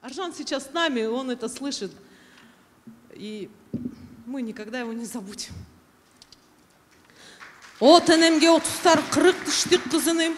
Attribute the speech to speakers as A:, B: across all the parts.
A: Аржан сейчас с нами, он это слышит. И мы никогда его не забудем. О тенемге отустар 40 тиштик кызыным,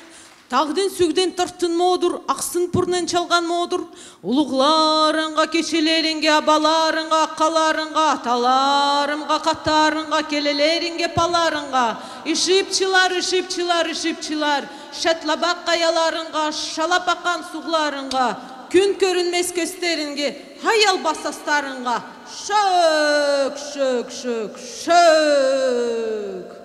A: тагден сүгден тартын модур, аксын пурнен чалган модур, улугларыңга, кечелеринге, абаларыңга, аккаларыңга, аталарымга, каттарыңга, келелеринге, паларыңга, ишипчилар, ишипчилар, ишипчилар, шатлабак каяларыңга, шалап аккан сугларыңга, күн көрүнмес көздеринге, хаял басастарыңга, шөк, шөк, шөк, шөк.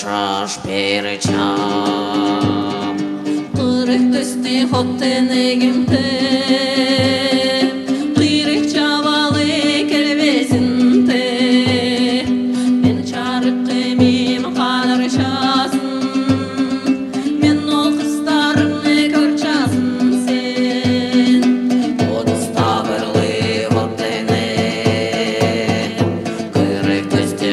B: Шаш перечам, кырык төсте хоттенегимте, кырык чабалы келбесинте, мен чарык кемим кадарчасын, мен ол кыздарымны көрчасын сен, одуста бирлы хоттене, кырык төсте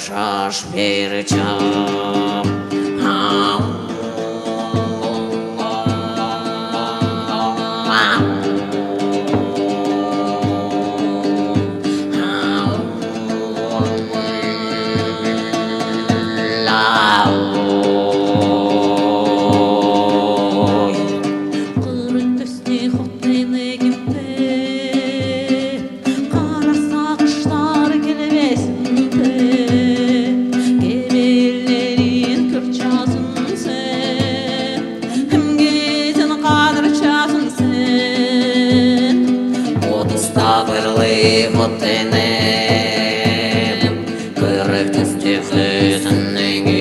B: шаш перечам. Хотенем, кырык төсте хүзіннегім,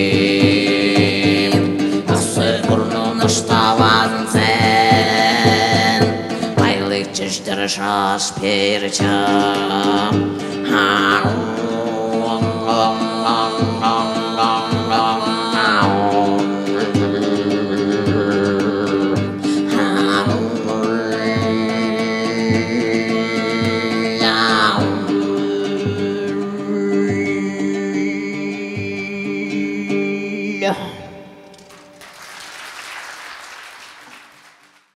B: ақсы бұрнын ұштавасын сен, байлық чештір шаш перчам.